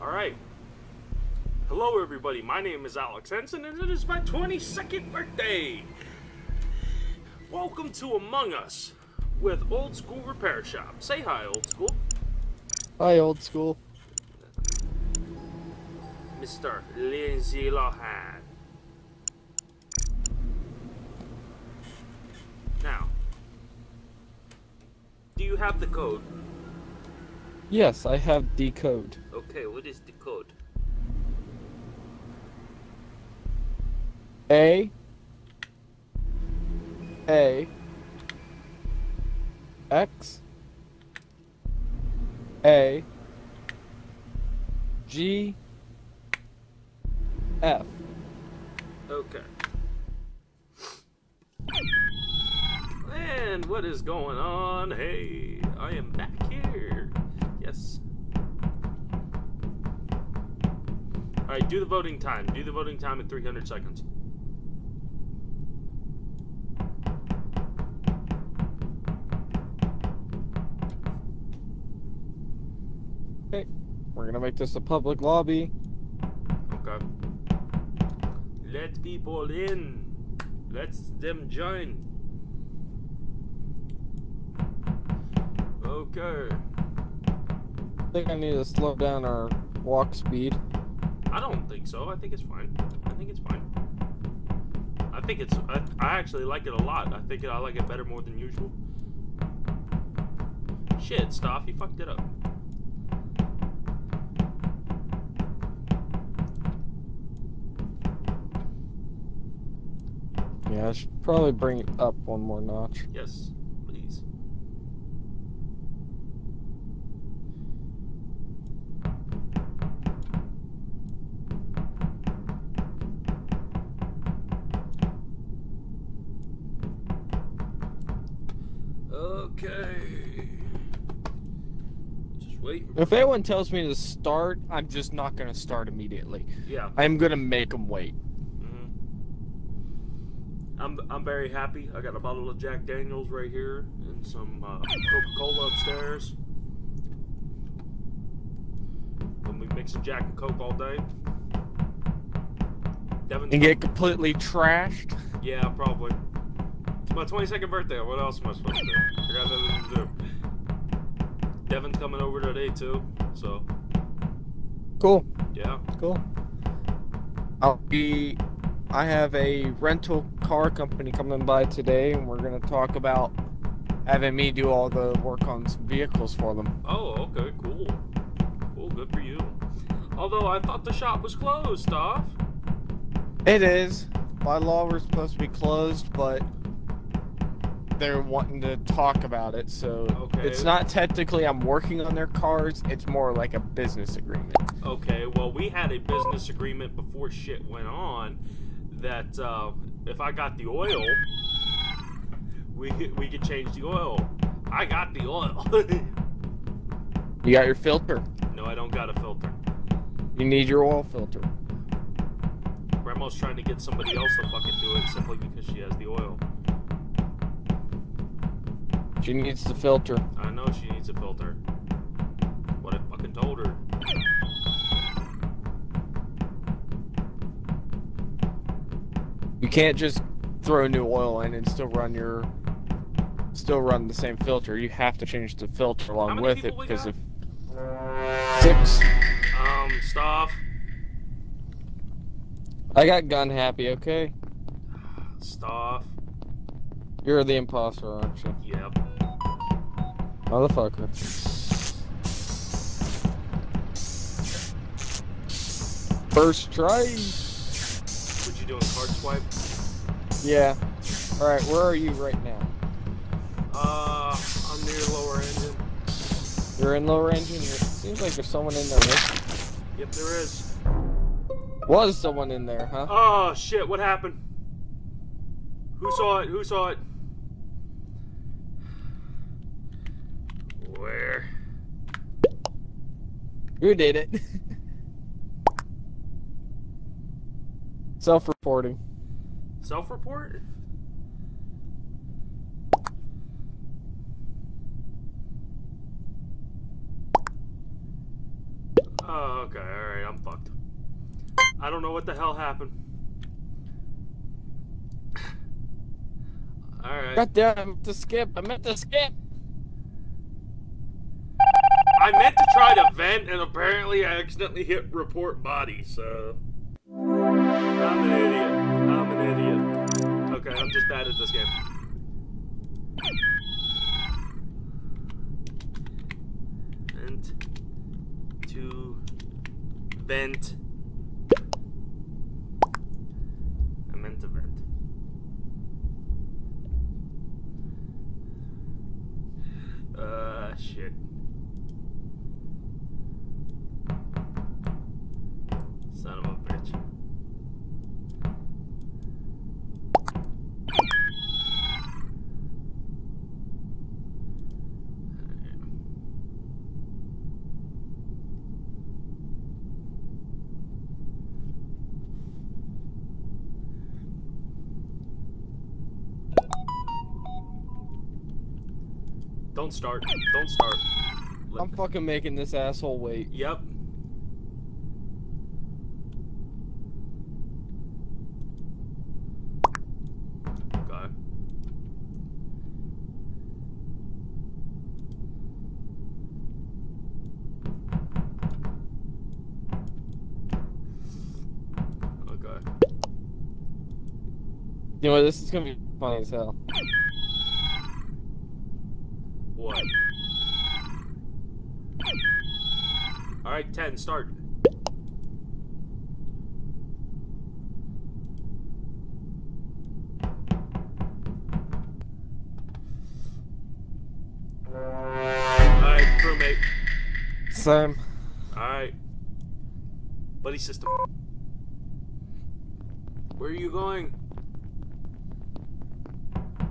Alright. Hello everybody, my name is Alex Henson and it is my 22nd birthday! Welcome to Among Us with Old School Repair Shop. Say hi, Old School. Hi, Old School. Mr. Lindsay Lohan. Now, do you have the code? Yes, I have the code. Okay, what is the code? A X A G F. Okay. And what is going on? Hey, I am back here. Yes. Alright, do the voting time. Do the voting time in 300 seconds. Okay, we're gonna make this a public lobby. Okay. Let people in. Let them join. Okay. I think I need to slow down our walk speed. I don't think so. I think it's fine. I think it's fine. I think it's... I actually like it a lot. I think I like it better more than usual. Shit, Stoff, you fucked it up. Yeah, I should probably bring it up one more notch. Yes, please. Okay. Just wait. If anyone tells me to start, I'm just not gonna start immediately. Yeah. I'm gonna make them wait. I'm very happy. I got a bottle of Jack Daniels right here and some Coca-Cola upstairs. When we mixing Jack and Coke all day. Devin's And get completely trashed. Yeah, probably. It's my 22nd birthday. What else am I supposed to do? I got nothing to do. Devin's coming over today too, so. Cool. Yeah. Cool. I have a rental car company coming by today, and we're going to talk about having me do all the work on some vehicles for them. Oh, okay, cool. Cool, good for you. Although I thought the shop was closed, Stoff. It is. By law, we're supposed to be closed, but they're wanting to talk about it, so Okay. it's not technically I'm working on their cars, it's more like a business agreement. Okay, well, we had a business agreement before shit went on that if I got the oil, we could change the oil. I got the oil. You got your filter. No, I don't got a filter. You need your oil filter. Grandma's trying to get somebody else to fucking do it simply because she has the oil. She needs the filter. I know she needs a filter. What I fucking told her. You can't just throw new oil in and still run the same filter. You have to change the filter How along many with it people we because got? of 6. Stoff. I got gun happy, okay? Stoff. You're the imposter, aren't you? Yep. Motherfucker. First try. What you doing, card swipe? Yeah. Alright, where are you right now? I'm near lower engine. You're in lower engine? It seems like there's someone in there, right? Yep, there is. Was someone in there, huh? Oh, shit, what happened? Who saw it? Who saw it? Where? Who did it? Self-reporting. Self-report? Oh, okay, alright, I'm fucked. I don't know what the hell happened. Alright. God damn, I meant to skip. I meant to skip. I meant to try to vent, and apparently I accidentally hit report body, so... I'm an idiot. I'm an idiot. Okay, I'm just bad at this game. Vent. To... Vent. I meant to vent. Shit. Son of a bitch. Don't start. Don't start. I'm fucking making this asshole wait. Yep. Okay. Okay. You know what? This is gonna be funny as hell. What? Alright, 10, start. Alright, crewmate. Same. Alright. Buddy system. Where are you going?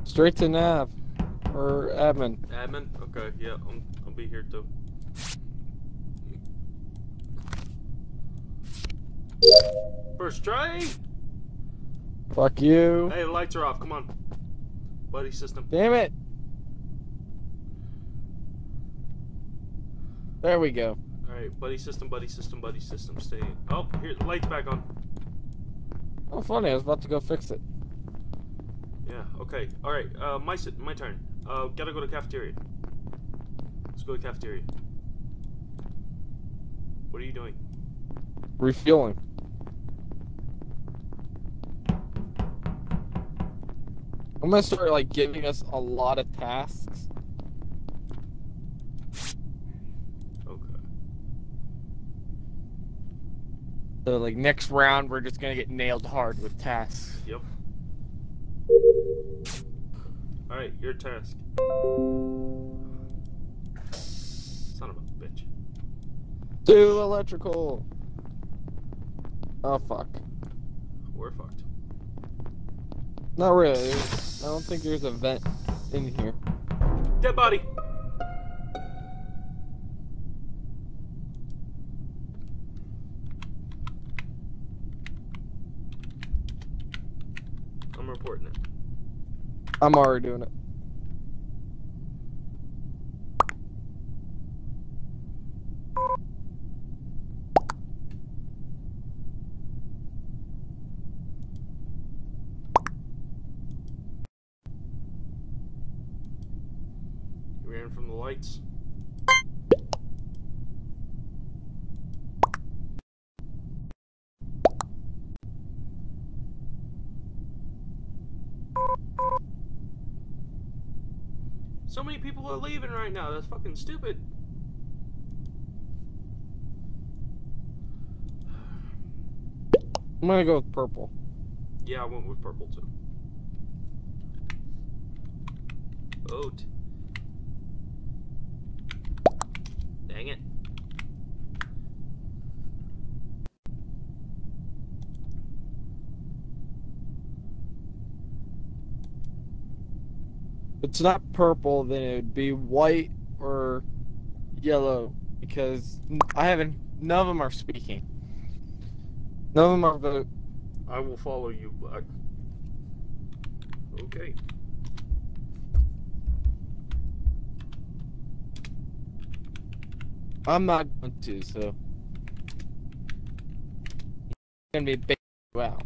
Straight to nav. Or admin. Admin? Okay, yeah, I'll be here too. First try! Fuck you. Hey, the lights are off, come on. Buddy system. Damn it. There we go. Alright, buddy system, buddy system, buddy system, stay. Oh, here, the light's back on. Oh, funny. I was about to go fix it. Yeah, okay. Alright, my turn. Gotta go to cafeteria. Let's go to cafeteria. What are you doing? Refueling. I'm gonna start, like, giving us a lot of tasks. Okay. So, like, next round, we're just gonna get nailed hard with tasks. Yep. Alright, your task. Son of a bitch. Do electrical. Oh, fuck. We're fucked. Not really. I don't think there's a vent in here. Dead body! I'm reporting it. I'm already doing it. You ran from the lights. So many people are leaving right now. That's fucking stupid. I'm gonna go with purple. Yeah, I went with purple too. Vote. Dang it. If it's not purple, then it would be white or yellow, because none of them are speaking. None of them are vote. I will follow you, Black. Okay. I'm not going to, so. gonna be big. Wow.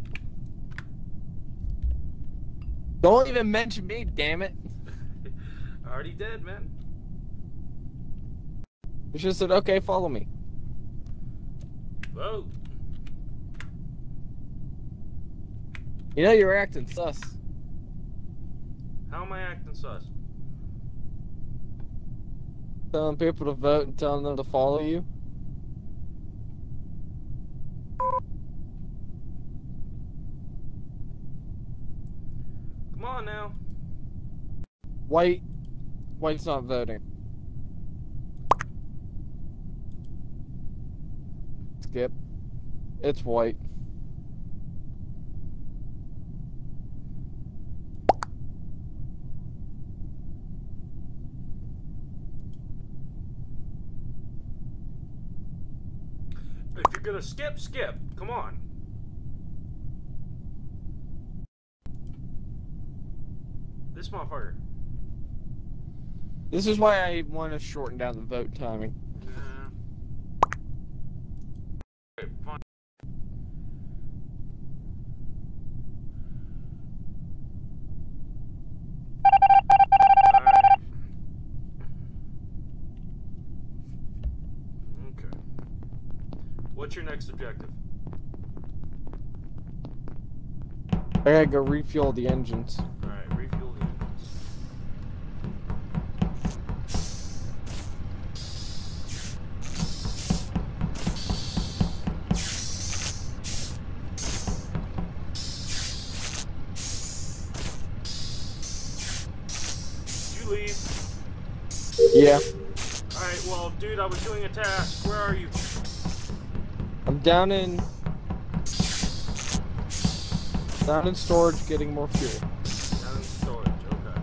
Don't even mention me, damn it. I already did, man. You just said, okay, follow me. Whoa. You know you're acting sus. How am I acting sus? Telling people to vote and telling them to follow you. Come on now. White's not voting. Skip. It's white. If you're gonna skip, skip. Come on. This motherfucker. This is why I want to shorten down the vote timing. Okay, fine. Alright. Okay. What's your next objective? I gotta go refuel the engines. Alright, refuel the engines. Did you leave? Yeah. Alright, well, dude, I was doing a task. Where are you? I'm down in storage getting more fuel. Down in storage, okay.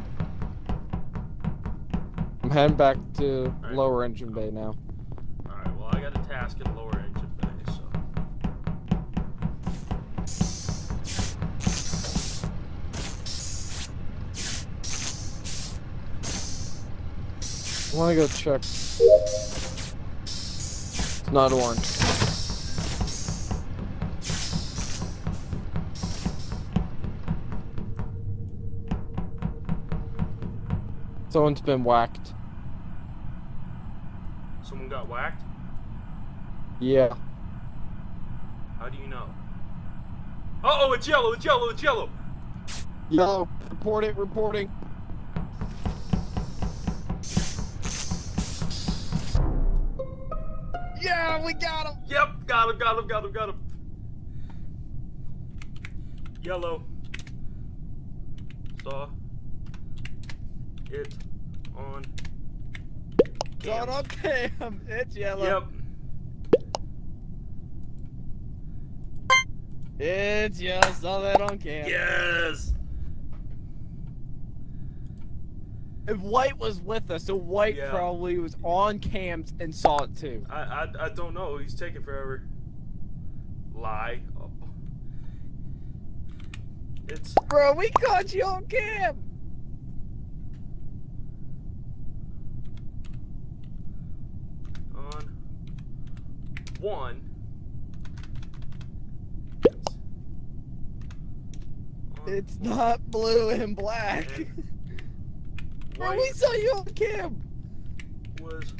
I'm heading back to Alright. lower engine bay now. Alright, well, I got a task in lower engine bay, so. I wanna go check. It's not orange. Someone's been whacked. Someone got whacked? Yeah. How do you know? Uh-oh, it's yellow, it's yellow, it's yellow! Yellow, reporting. Yeah, we got him! Yep, got him. Yellow. Saw it on Got on cam. It's yellow. Yep. It's yellow. Saw that on cam. Yes! And White was with us, so White Yeah. probably was on cams and saw it too. I don't know. He's taking forever. Lie. Oh. It's... Bro, we caught you on cam! on one. It's not blue and black. Bro, we saw you on cam! Was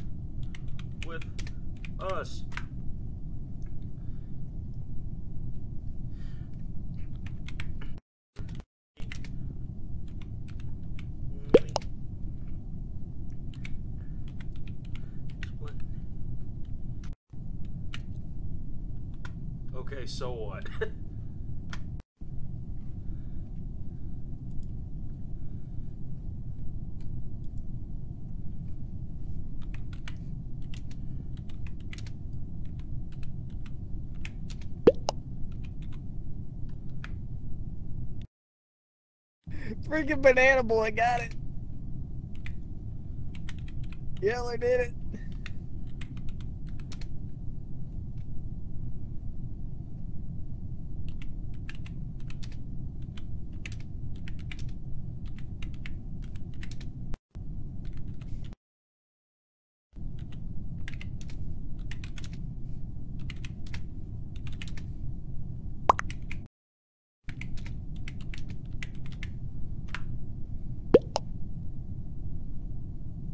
with us. Okay, so what? Freaking Banana Boy got it. Yellow did it.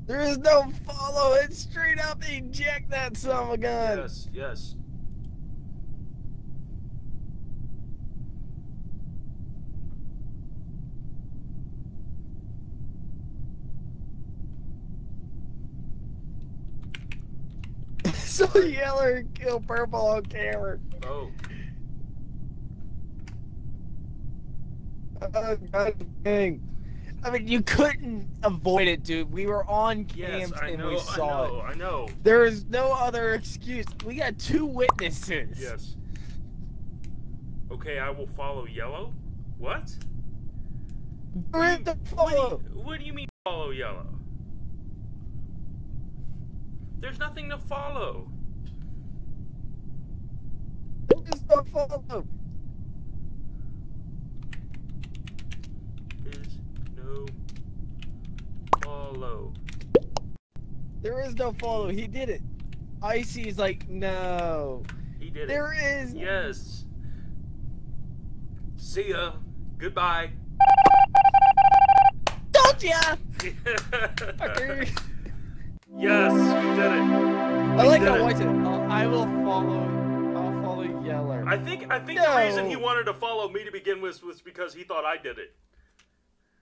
There is no follow. It's straight up eject that son of a gun. Yes, yes. So Yeller kill Purple on camera. Oh. God dang. I mean, you couldn't avoid it, dude. We were on Yes, cams I and know, we saw it. I know. There is no other excuse. We got 2 witnesses. Yes. Okay, I will follow Yellow. What? There is no follow. What do you mean follow Yellow? There's nothing to follow. There is no follow. There's no follow. There is no follow. He did it. Icy's like, no. He did it. There is. Yes. See ya. Goodbye. Told ya! Yes, we did it. I like how White said, I'll follow Yeller. I think the reason he wanted to follow me to begin with was because he thought I did it.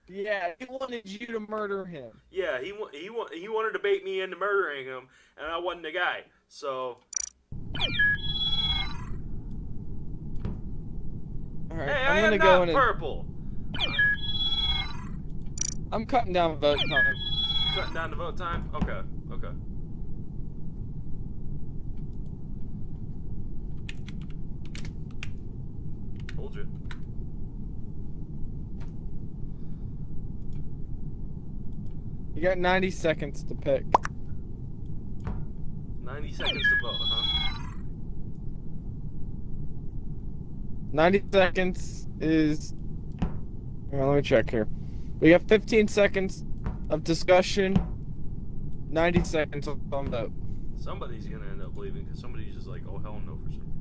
Yeah, he wanted you to murder him. Yeah, he wanted to bait me into murdering him, and I wasn't the guy. So. All right, Hey, I'm I gonna am go not in. purple. I'm cutting down vote time. Cutting down the vote time. Okay. Okay. Told you. You got 90 seconds to pick. 90 seconds to vote, huh? 90 seconds is... Well, let me check here. We got 15 seconds of discussion, 90 seconds on vote. Somebody's gonna end up leaving because somebody's just like, oh hell no, for some reason.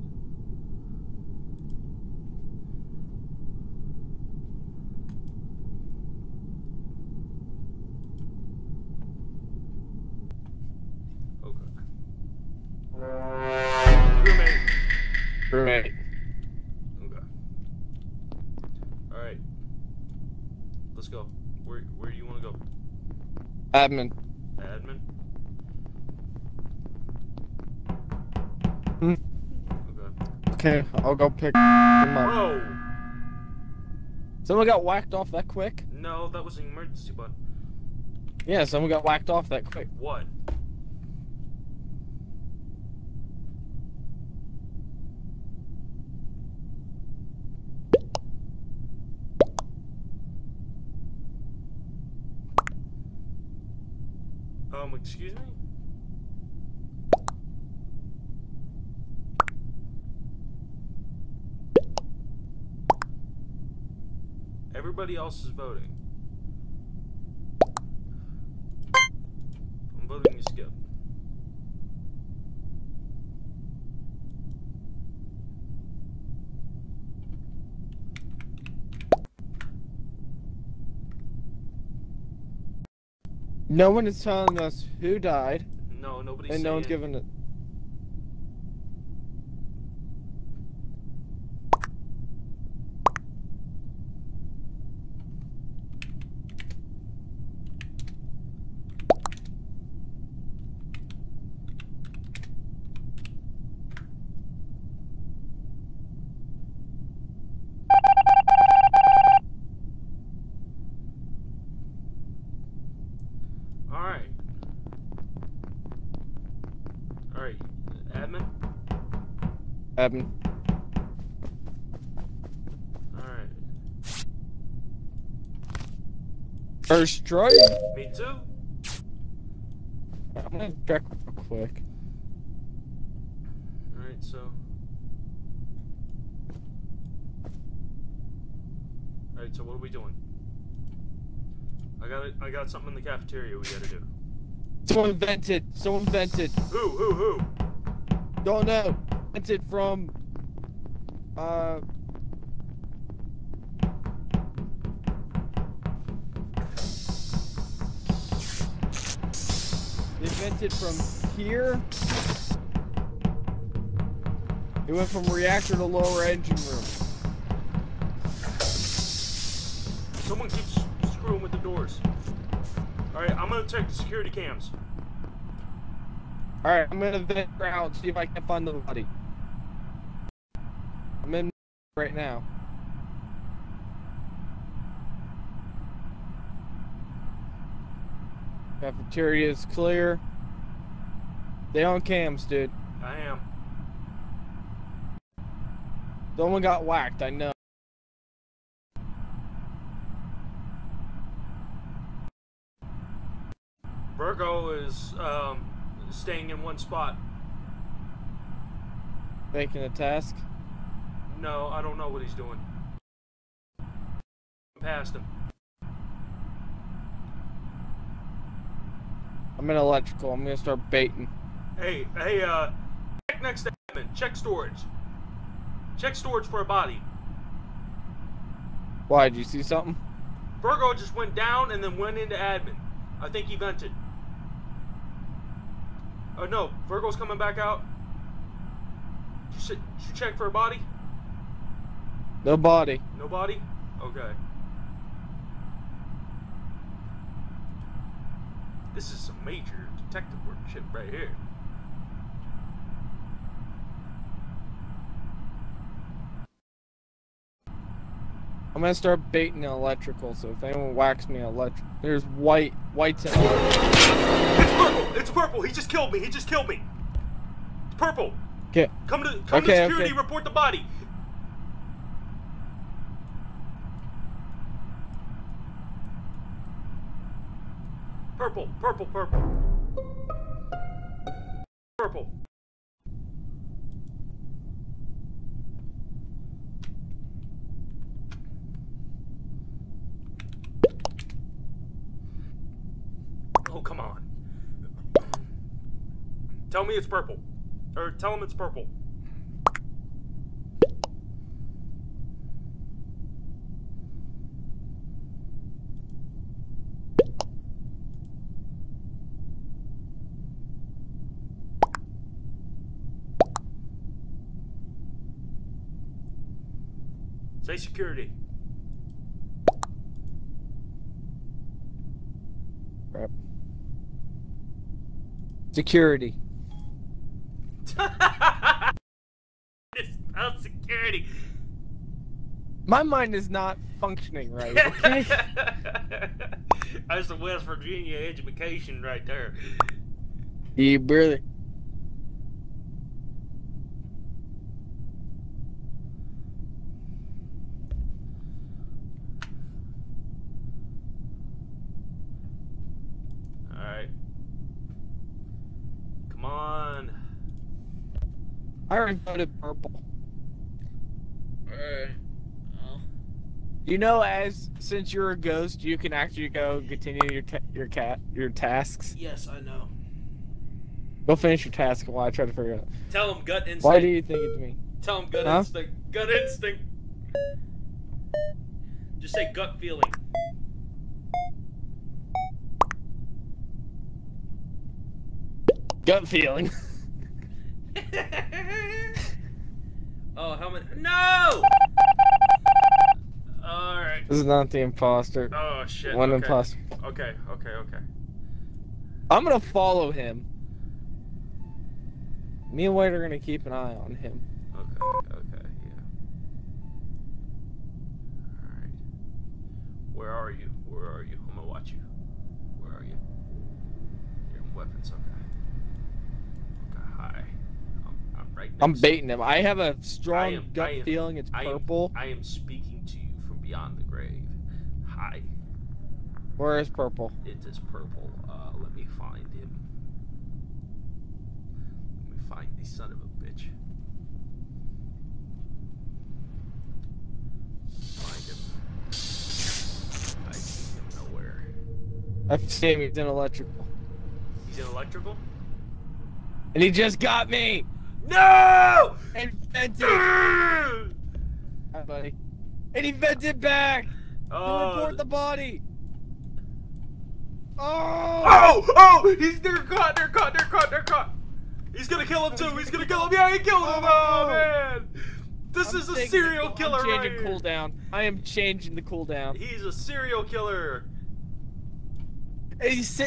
Okay. Crewmate. Okay. All right. Let's go. Where do you want to go? Admin. Admin. Hmm. Okay. Okay, I'll go pick them up. Whoa! Someone got whacked off that quick? No, that was an emergency button. Yeah, someone got whacked off that quick. What? Excuse me? Everybody else is voting. I'm voting to skip. No one is telling us who died, No, nobody's and saying. no one's giving it. Alright. Alright. Admin? Admin. Alright. First strike. Me too? I'm gonna check real quick. Alright, so. Alright, so what are we doing? I got something in the cafeteria we gotta do. Someone vented. Someone vented. Who? Don't know. Vented from. They vented from here. It went from reactor to lower engine room. Someone keeps screwing with the doors. Alright, I'm gonna check the security cams. Alright, I'm gonna vent around, see if I can find the body. I'm in right now. Cafeteria is clear. They on cams, dude. I am. Someone got whacked, I know. Virgo is staying in one spot. Making a task. No, I don't know what he's doing. Past him. I'm in electrical. I'm gonna start baiting. Hey, check next to admin. Check storage. Check storage for a body. Why? Did you see something? Virgo just went down and then went into admin. I think he vented. Oh no, Virgo's coming back out. Did you check for a body? No body. No body? Okay. This is some major detective work shit right here. I'm gonna start baiting electrical, so if anyone whacks me there's whites in electrical. It's purple! It's purple! He just killed me! He just killed me! It's purple! Okay. Come to security, report the body! Purple, purple, purple. Purple. Oh, come on. Tell me it's purple. Or tell him it's purple. Say security. Crap. Security. It's about security. My mind is not functioning right, okay? That's the West Virginia education right there. You barely. Alright. Come on. I already voted purple. Alright. Well. You know, since you're a ghost, you can actually go continue your tasks. Yes, I know. Go finish your task while I try to figure it out. Tell him gut instinct. Why do you think it's me? Tell him gut instinct. Gut instinct. Just say gut feeling. Gut feeling. Oh, how many? No! Alright. This is not the imposter. Oh, shit. One okay. imposter. Okay. I'm gonna follow him. Me and White are gonna keep an eye on him. Okay, yeah. Alright. Where are you? I'm gonna watch you. Where are you? You're in weapons, okay. Okay, hi. I'm right next I'm baiting him. I have a strong gut feeling it's purple. I am speaking to you from beyond the grave. Hi. Where is purple? It is purple. Let me find him. Let me find the son of a bitch. Find him. I see him nowhere. I see him. He's in electrical. He's in electrical? And he just got me! No! And vented! Hi, buddy. And he vented back! To report the body! Oh! Oh! They're caught! He's gonna kill him too! He's gonna kill him! Yeah, he killed him! Oh, man! This is a serial killer I'm changing right cooldown. I am changing the cooldown. He's a serial killer! He's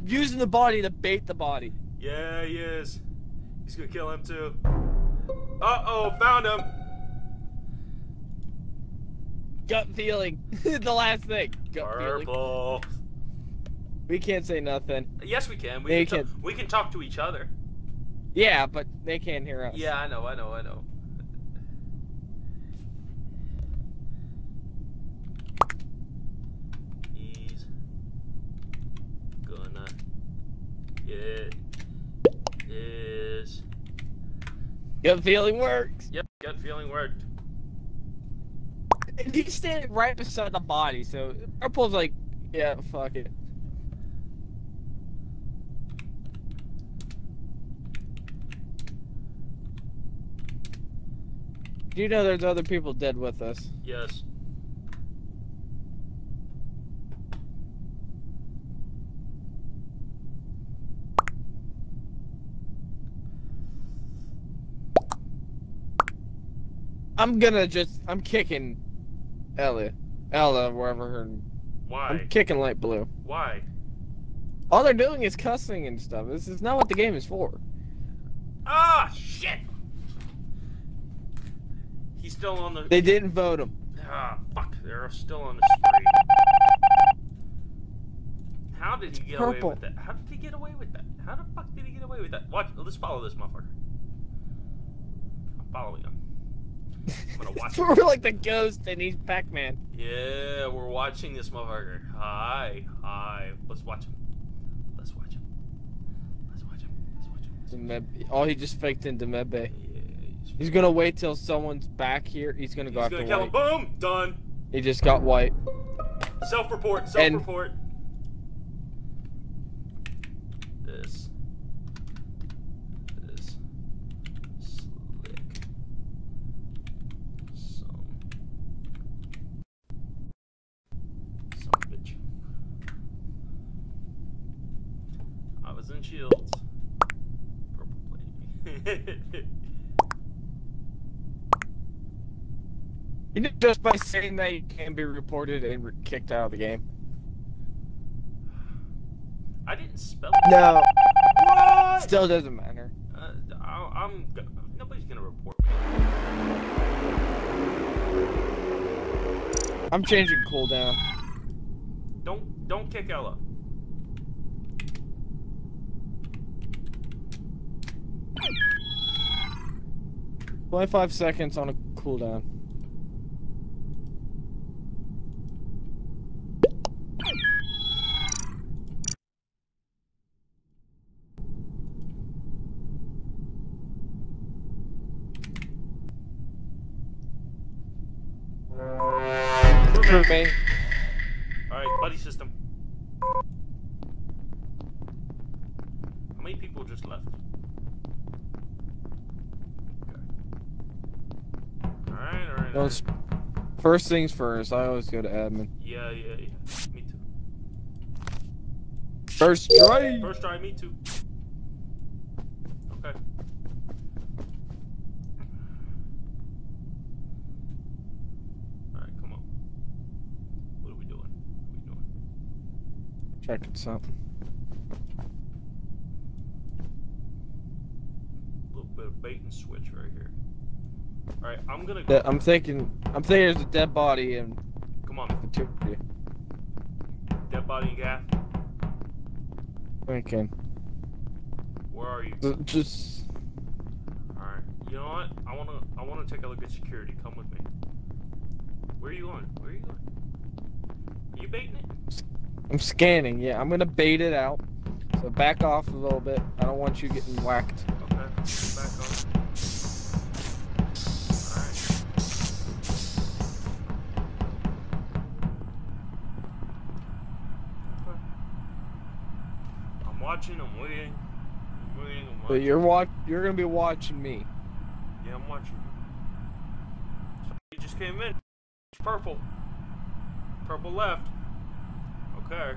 using the body to bait the body. Yeah, he is. He's gonna kill him too. Uh-oh, found him! Gut feeling. The last thing. Gut feeling. Purple. We can't say nothing. Yes, we can. They We can talk to each other. Yeah, but they can't hear us. Yeah, I know. He's gonna get his... Gut feeling works. Yep, gut feeling worked. And he's standing right beside the body, so Purple's like, yeah, fuck it. Do you know there's other people dead with us? Yes. I'm kicking Ella, wherever her... Why? I'm kicking Light Blue. Why? All they're doing is cussing and stuff. This is not what the game is for. Ah, shit! He's still on the... They didn't vote him. Ah, fuck. They're still on the street. How did he get away with that? How did he get away with that? How the fuck did he get away with that? Watch. Let's follow this motherfucker. I'm following him. I'm gonna watch him. We're like the ghost and he's Pac-Man. Yeah, we're watching this motherfucker. Hi. Let's watch him. Let's watch him. Oh, he just faked into Medbay. Yeah, he's gonna wait till someone's back here. He's gonna go after kill him. Boom! Done. He just got white. Self-report. This is slick. Some bitch. I was in shields. Purple played me. You know, just by saying that, you can be reported and kicked out of the game. I didn't spell it. No. What? Still doesn't matter. Nobody's gonna report me. I'm changing cooldown. Don't kick Ella. Only 5 seconds on a cooldown. Me. Alright, buddy system. How many people just left? Okay. Alright. First things first, I always go to admin. Yeah. Me too. First try! First try, me too. Okay. Checking something. A little bit of bait and switch right here. Alright, I'm gonna go. I'm thinking there's a dead body and... Come on. The two of you. Dead body and gas. Okay. Where are you? Just... Alright. You know what? I wanna take a look at security. Come with me. Where are you going? Are you baiting it? I'm scanning, yeah. I'm gonna bait it out. So back off a little bit. I don't want you getting whacked. Okay, back on. Alright. Okay. I'm watching, I'm waiting. But you're gonna be watching me. Yeah, I'm watching. So you just came in. It's purple. Purple left. Okay.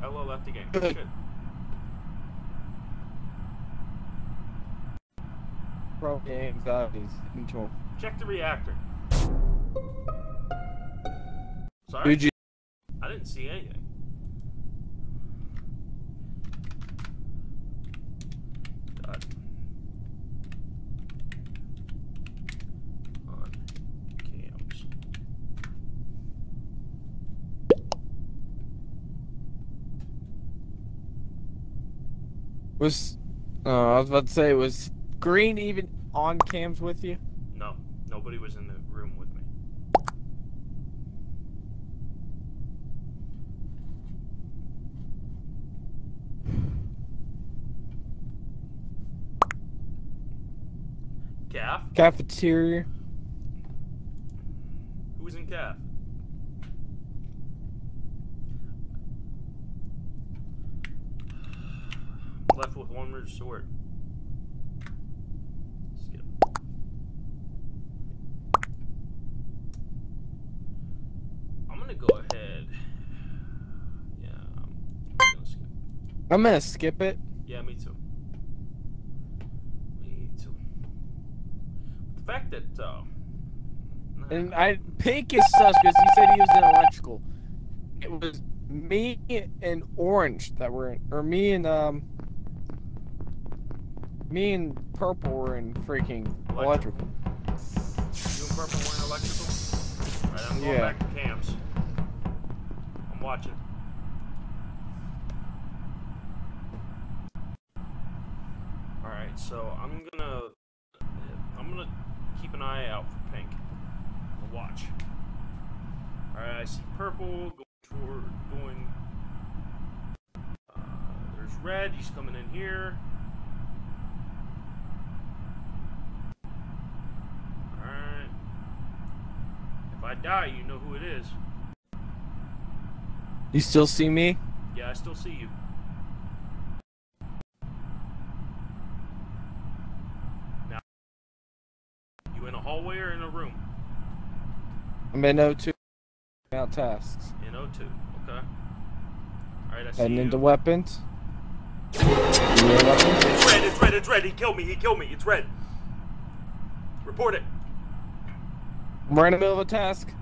Ella left the game. Good. Shit. Probably anxieties into him. Check the reactor. Sorry? Who'd you? I didn't see anything. God. On cams. I was about to say, was Green even on cams with you? No, nobody was in the room with me. Calf? Cafeteria. Who was in calf? Left with one resort. Skip. I'm gonna go ahead. Yeah, I'm gonna skip. I'm gonna skip it. Yeah, me too. Me too. The fact that And Pink is sus because he said he was in electrical. It was me and Orange that were in, or me and Purple were in freaking electrical. You and Purple were in electrical? Alright, I'm going Yeah. back to cams. I'm watching. Alright, so I'm gonna keep an eye out for Pink. I'll watch. Alright, I see Purple going. There's Red. He's coming in here. Alright. If I die, you know who it is. You still see me? Yeah, I still see you. Now, you in a hallway or in a room? I'm in O2. Out tasks. In O2. Okay. Alright, I see Heading you. into weapons. It's Red, it's Red, it's Red. He killed me, it's Red. Report it. I'm right in the middle of a task.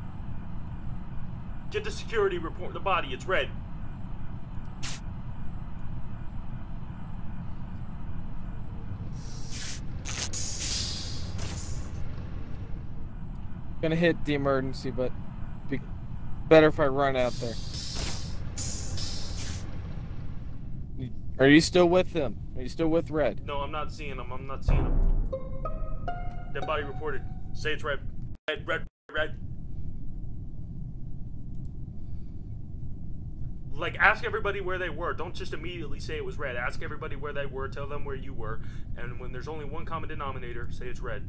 Get the security report, the body, it's Red. Gonna hit the emergency, but be better if I run out there. Are you still with him? Are you still with Red? No, I'm not seeing him, Dead body reported. Say it's Red. Red. Like, ask everybody where they were. Don't just immediately say it was Red. Ask everybody where they were, tell them where you were, and when there's only one common denominator, say it's Red.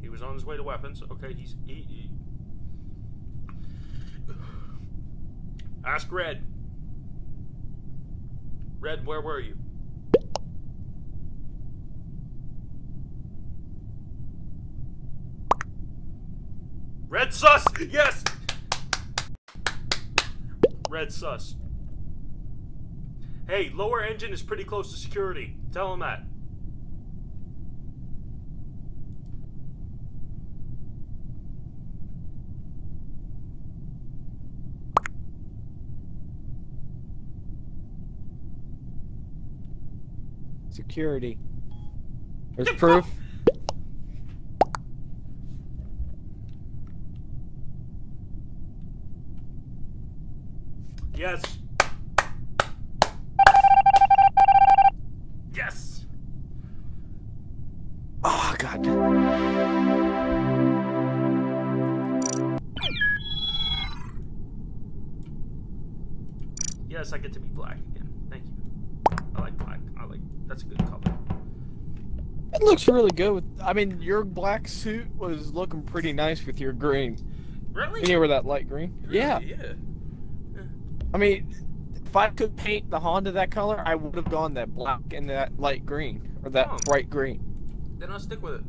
He was on his way to weapons. Okay, he Ask Red. Red, where were you? Red sus! Yes! Red sus. Hey, lower engine is pretty close to security. Tell him that. Security. There's proof. Yes. Yes. Oh God. Yes, I get to be black again. Thank you. I like black. That's a good color. It looks really good. I mean, your black suit was looking pretty nice with your green. Really? You were that light green. Really? Yeah. Yeah. I mean, if I could paint the Honda that color, I would have gone that black and that light green or that bright green. Then I'll stick with it.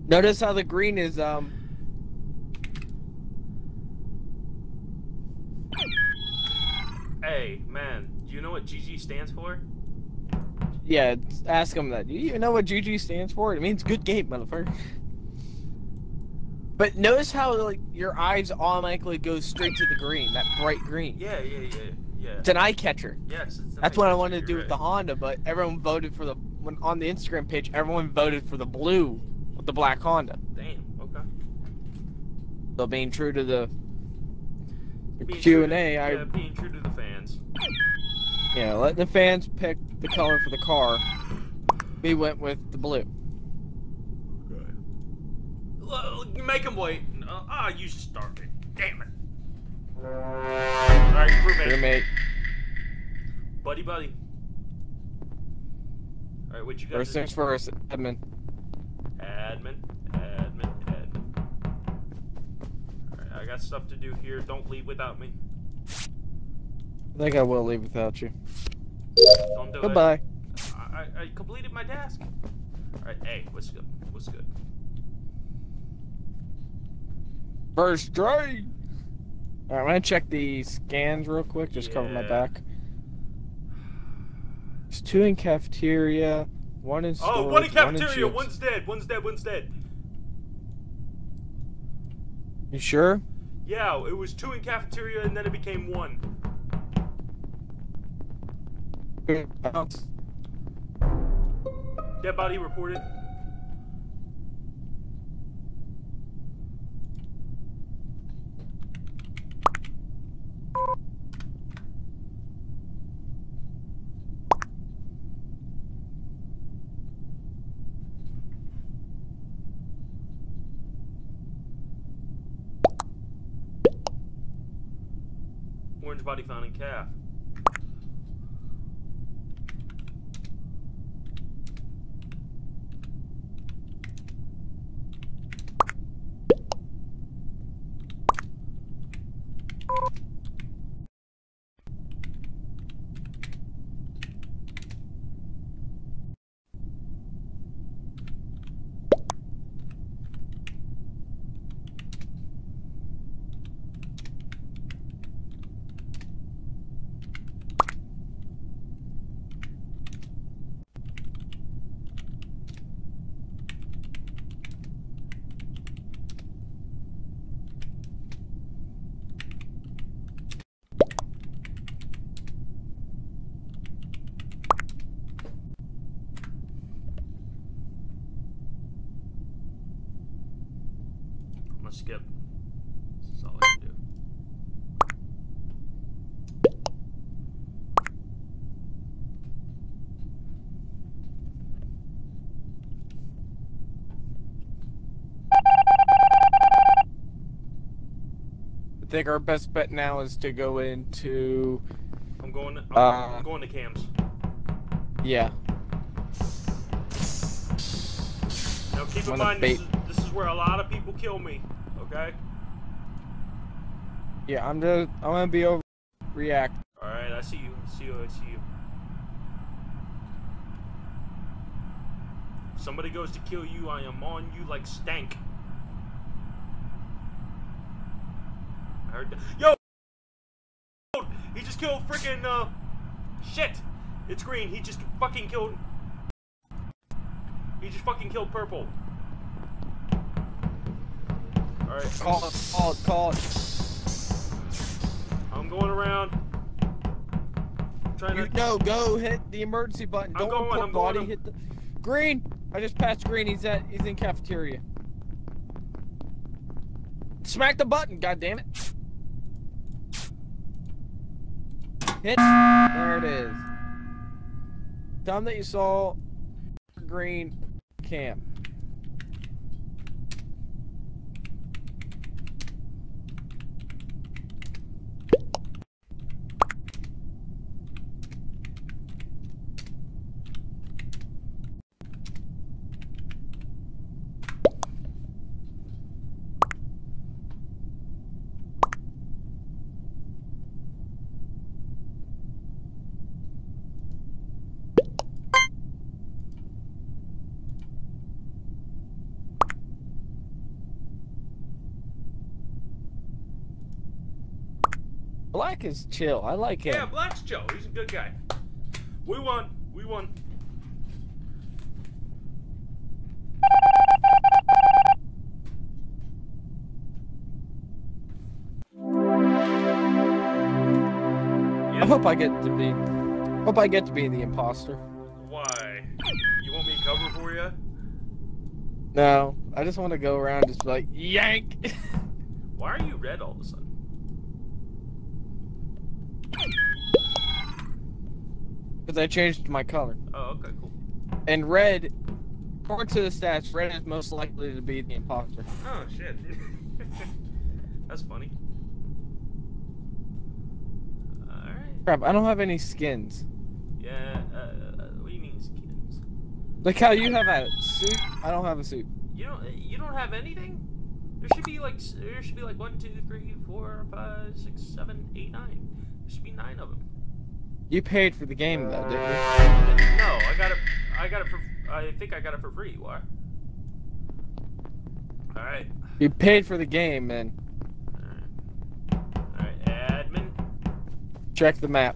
Notice how the green is Hey, man, do you know what GG stands for? Yeah, ask him that. Do you even know what GG stands for? It means good game, motherfucker. But notice how like your eyes automatically go straight to the green, that bright green. Yeah. It's an eye catcher. Yes, it's That's what I wanted to do with the Honda, but everyone voted for on the Instagram page, everyone voted for the blue with the black Honda. Damn, okay. So being true to the Being Q&A, being true to the fans. Yeah, let the fans pick the color for the car. We went with the blue. Okay. You make him wait. You started. Damn it. Alright, Roommate. Buddy. Alright, what you got? First things first, admin. Admin. Alright, I got stuff to do here. Don't leave without me. I think I will leave without you. Don't do Goodbye. it. I completed my task. Alright, hey, what's good? First try. Alright, I'm gonna check the scans real quick, just cover my back. There's 2 in cafeteria, 1 in storage, 1 in cafeteria, one in one's dead. You sure? Yeah, it was 2 in cafeteria and then it became 1. Dead body reported. Orange body found in calf. I'm gonna skip. This is all I can do. I think our best bet now is to go into... I'm going to cams. Yeah. Now keep in mind, this is where a lot of people kill me, okay? Yeah, I'm gonna be overreact. Alright, I see you. If somebody goes to kill you, I am on you like stank. I heard that. Yo! He just killed freaking, shit! It's green. He just fucking killed purple. Alright. Call it. I'm going around. No, go hit the emergency button. I'm Don't going. hit the green. I just passed green. He's in cafeteria. Smack the button, goddammit. Hit. There it is. Tell him that you saw green cam. Black is chill. I like him. Yeah, Black's Joe. He's a good guy. We won. We won. I hope I get to be. Hope I get to be the imposter. Why? You want me to cover for you? No, I just want to go around just be like yank. Why are you red all of a sudden? Because I changed my color. Oh, okay, cool. And red, according to the stats, red is most likely to be the imposter. Oh shit. That's funny. Alright. Crap, I don't have any skins. Yeah, what do you mean skins? Like how you have a suit, I don't have a suit. You don't have anything? There should be like 1, 2, 3, 4, 5, 6, 7, 8, 9. There should be 9 of them. You paid for the game though, didn't you? No, I got it for I think I got it for free. Why? Alright. You paid for the game, man. Alright, admin. Check the map.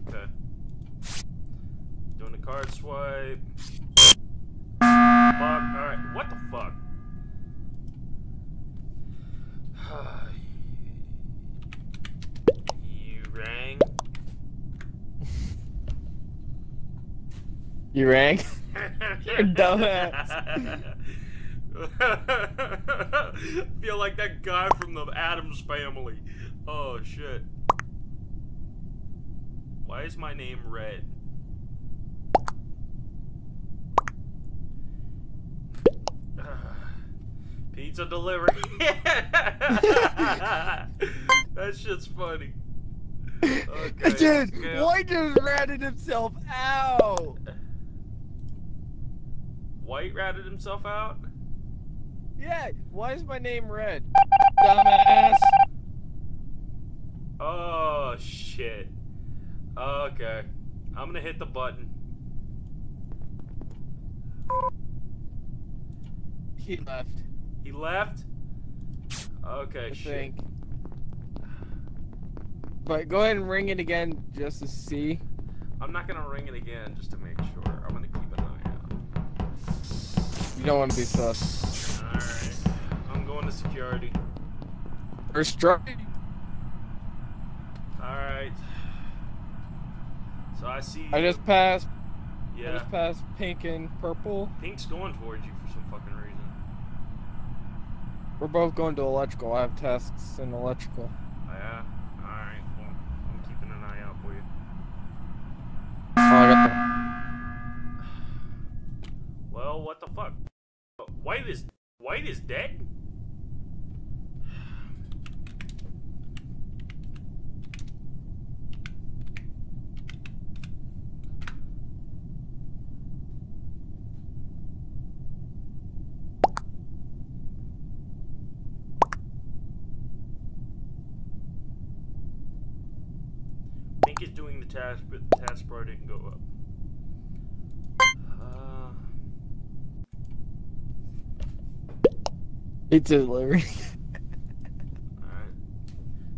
Okay. Doing the card swipe. Fuck. Alright, what the fuck? You rang? You rang? You're a dumbass. Feel like that guy from the Addams Family. Oh shit. Why is my name Red? Pizza delivery. That shit's funny. Okay. Dude, Okay. White just ratted himself out. White ratted himself out? Yeah, why is my name Red? Dumbass. Oh shit. Okay. I'm gonna hit the button. He left. He left? Okay, I shit. think. But go ahead and ring it again just to see. I'm not gonna ring it again just to make sure. I'm gonna keep an eye out. You don't want to be sus. Alright. I'm going to security. First strike. Alright. So I see. I just passed. I Yeah. just passed pink and purple. Pink's going towards you for some fucking reason. We're both going to electrical. I have tasks in electrical. Yeah? Alright. Well, I'm keeping an eye out for you. Oh, I got Well, what the fuck? White is dead? Pink is doing the task, but the taskbar didn't go up. It's delivery. Alright.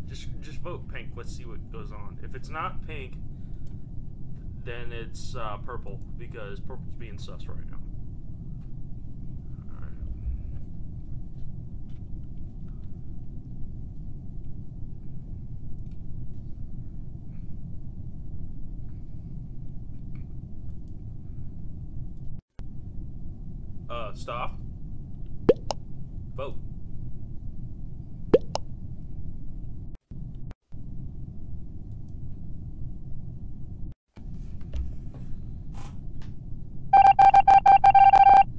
Just vote pink. Let's see what goes on. If it's not pink, then it's purple, because purple's being sus right now. Alright. Stop. Vote.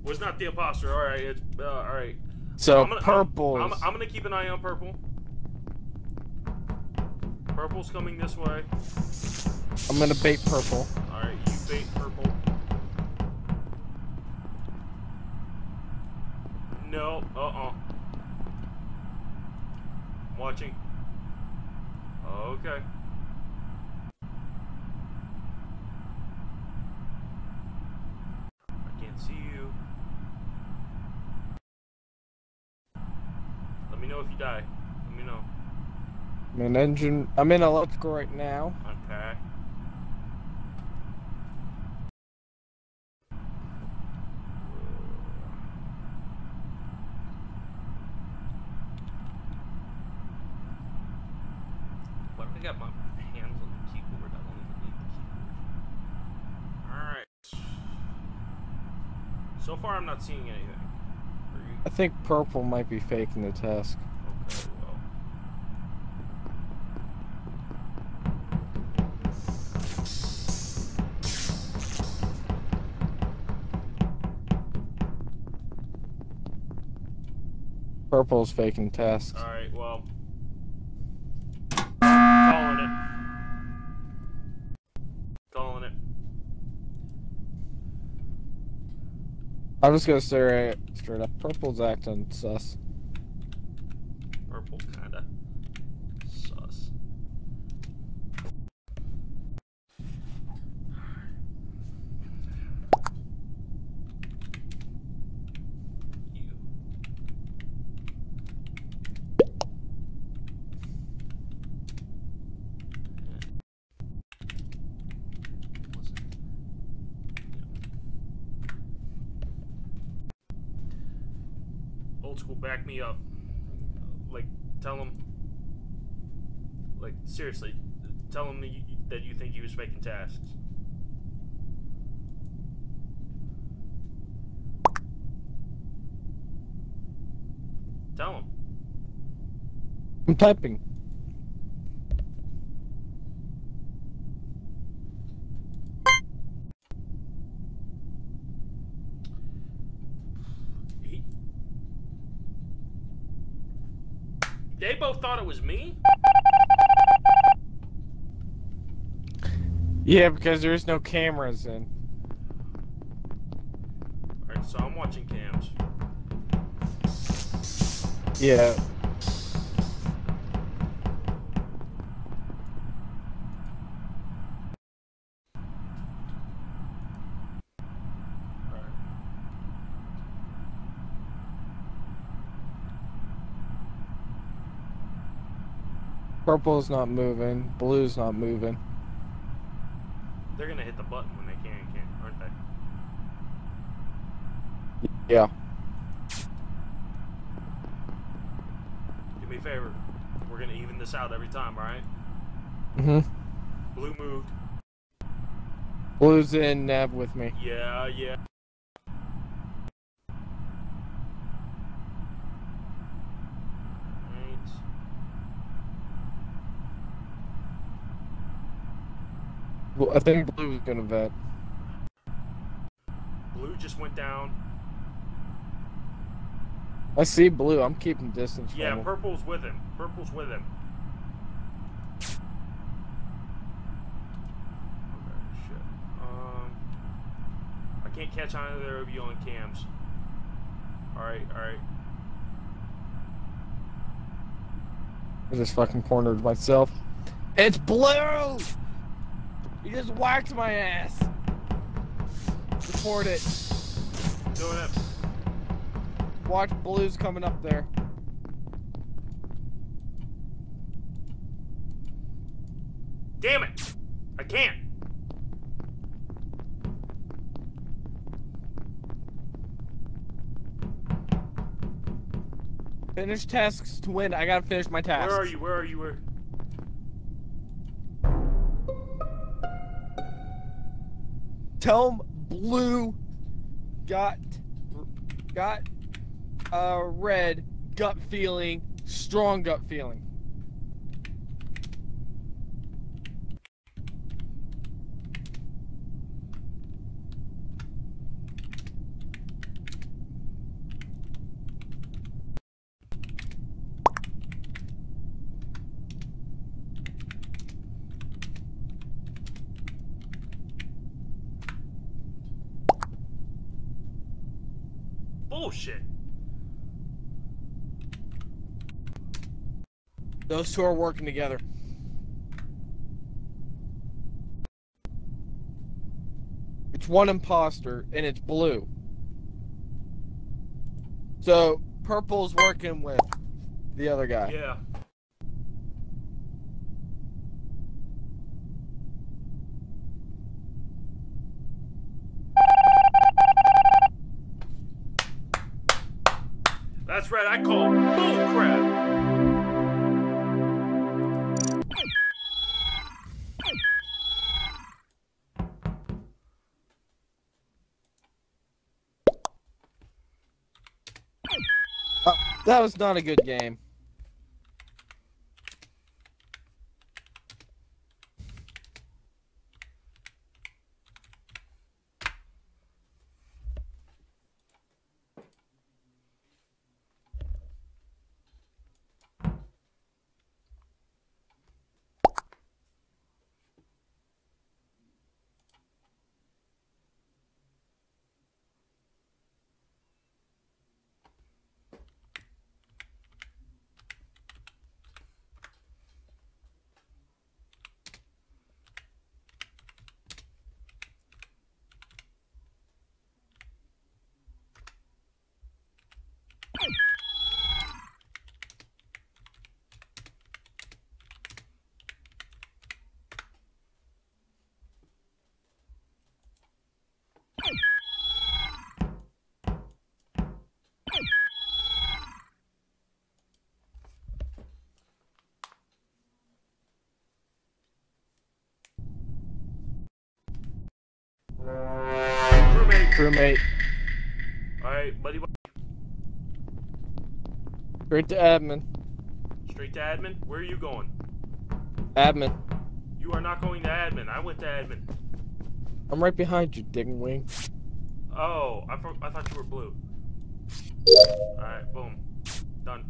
Was not the imposter. All right, it's all right. So I'm gonna keep an eye on purple. Purple's coming this way. I'm gonna bait purple. All right, you bait purple. No. Watching. Okay. I can't see you. Let me know if you die. Let me know. I'm in engine. I'm in electrical right now. Okay. Why do I got my hands on the keyboard? I don't even need the keyboard. Alright. So far, I'm not seeing anything. Are you... I think purple might be faking the task. Okay, well. Purple's faking tasks. Alright, well. Calling it. Calling it. I'm just gonna say straight up. Purple's acting sus. Purple, kinda. Sus. You. Old school, back me up. Like, tell him. Like, seriously, tell him that you think he was faking tasks. Tell him. I'm typing. They both thought it was me? Yeah, because there's no cameras in. Alright, so I'm watching cams. Yeah. Alright. Purple's not moving. Blue's not moving. They're gonna hit the button when they can, aren't they? Yeah. Do me a favor. We're gonna even this out every time, alright? Mm-hmm. Blue moved. Blue's in nav with me. Yeah. Right. Well, I think Blue's gonna vet. Blue just went down. I see Blue. I'm keeping distance from Yeah, him. purple's with him. Purple's with him. Okay, shit. I can't catch either of you on cams. Alright. I just fucking cornered myself. It's Blue! He just whacked my ass. Report it. Doing it. Watch Blue's coming up there. Damn it! I can't! Finish tasks to win. I gotta finish my tasks. Where are you? Where? Tell him Blue got red gut feeling, strong gut feeling. Bullshit. Those two are working together. It's one imposter, and it's Blue. So, Purple's working with the other guy. Yeah. That's right, I call bullcrap. That was not a good game. Crewmate. Alright, buddy. Straight to admin. Straight to admin? Where are you going? Admin. You are not going to admin. I went to admin. I'm right behind you, Dingwing. Oh, I thought you were blue. Alright, boom. Done.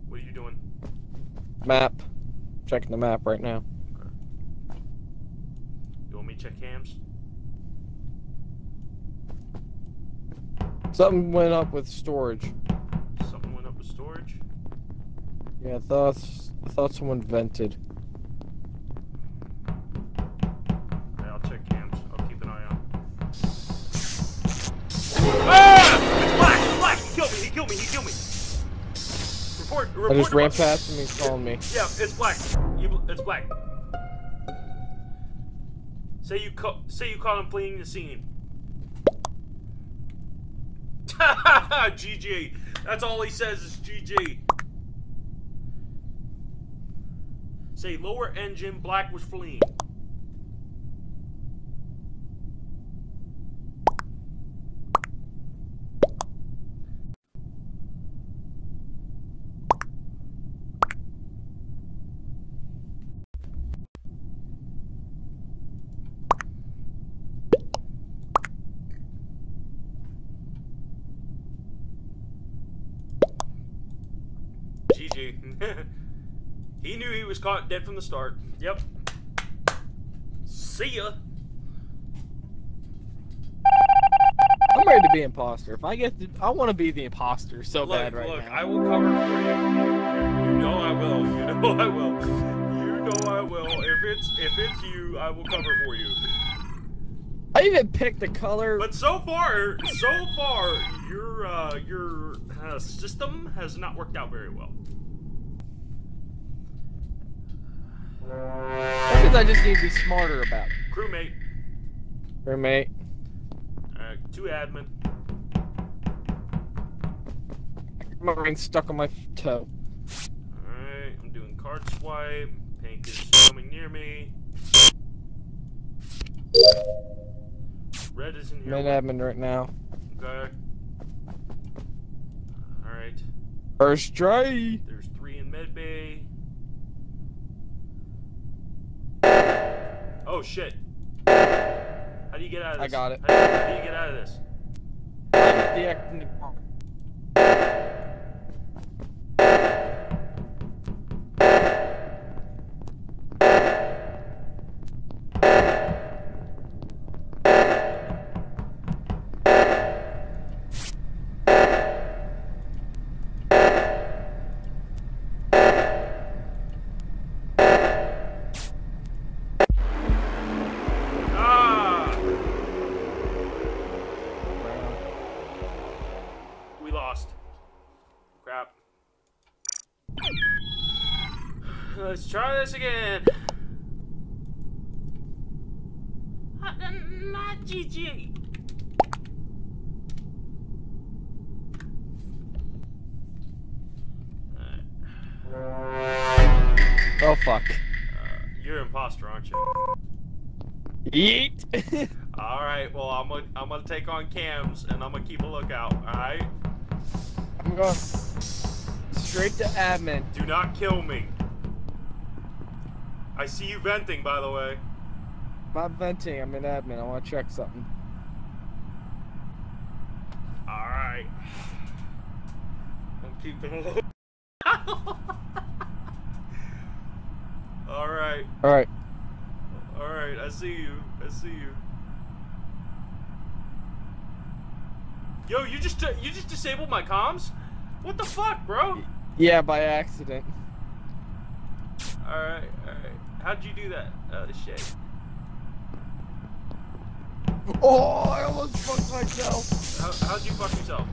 What are you doing? Map. Checking the map right now. Okay. You want me to check cams? Something went up with storage. Something went up with storage? Yeah, I thought someone vented. Okay, I'll check cams. I'll keep an eye on. Ah! It's black! It's black! He killed me! He killed me! He killed me! Report! I just ran past him and he's calling me. Yeah, it's black. It's black. Say you caught him fleeing the scene. GG. That's all he says is GG. Say lower engine, black was fleeing. GG. He knew he was caught dead from the start. Yep. See ya. I'm ready to be imposter. If I get I want to be the imposter so bad right now. Look, I will cover for you. You know I will. You know I will. You know I will. If it's you, I will cover for you. I even picked the color. But so far, your system has not worked out very well. Because I just need to be smarter about it. Crewmate. Crewmate. To admin. My ring's stuck on my toe. Alright, I'm doing card swipe. Pink is coming near me. Red is in here. I'm in admin right now. Okay. Alright. First try. There's 3 in medbay. Oh shit. How do you get out of this? I got it. How do you get out of this? Deactivating. Let's try this again. Not GG. Oh fuck. You're an imposter, aren't you? Yeet. All right. Well, I'm gonna take on cams and I'm gonna keep a lookout. All right. I'm going straight to admin. Do not kill me. I see you venting, by the way. I'm not venting. I'm in admin. I want to check something. All right. I'm keeping a look. All right. All right. All right. I see you. I see you. Yo, you just disabled my comms? What the fuck, bro? Yeah, by accident. All right. All right. How'd you do that? Oh shit. Oh, I almost fucked myself. How'd you fuck yourself?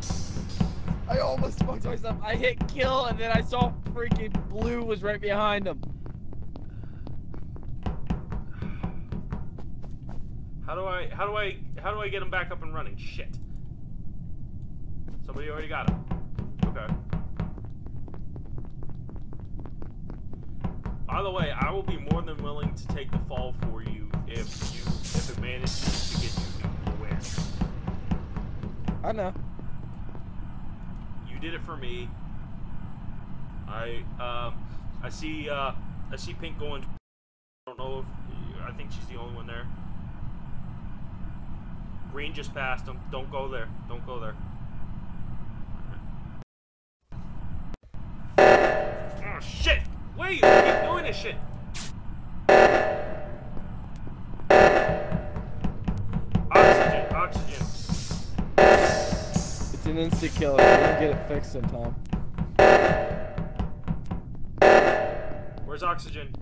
I almost fucked myself. I hit kill and then I saw freaking blue was right behind him. How do I get him back up and running? Shit. Somebody already got him. Okay. By the way, I will be more than willing to take the fall for you if it manages to get you aware. I know. You did it for me. I see Pink going. I don't know if I think she's the only one there. Green just passed him. Don't go there. Don't go there. Oh shit! Wait, you keep doing this shit. Oxygen, oxygen. It's an instant kill. If you don't get it fixed in time. Where's oxygen?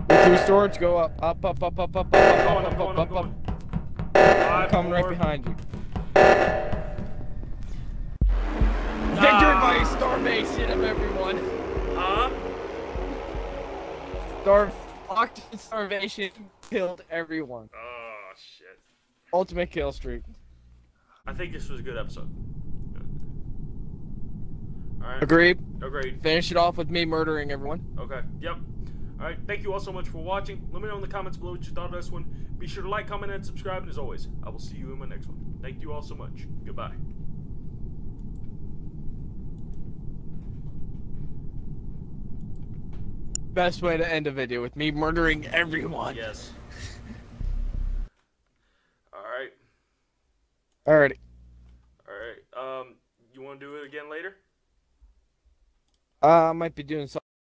Go through storage. Go up, up, up, up, up, up, up, I'm up, up, up. Five, I'm coming right four. behind you. Victory by starvation of everyone. Huh? Oxygen starvation killed everyone. Oh shit. Ultimate kill streak. I think this was a good episode. Alright. Agreed. Agreed. Finish it off with me murdering everyone. Okay. Yep. Alright. Thank you all so much for watching. Let me know in the comments below what you thought of this one. Be sure to like, comment, and subscribe. And as always, I will see you in my next one. Thank you all so much. Goodbye. Best way to end a video with me murdering everyone. Yes. Alright. Alrighty. Alright. You want to do it again later? I might be doing something.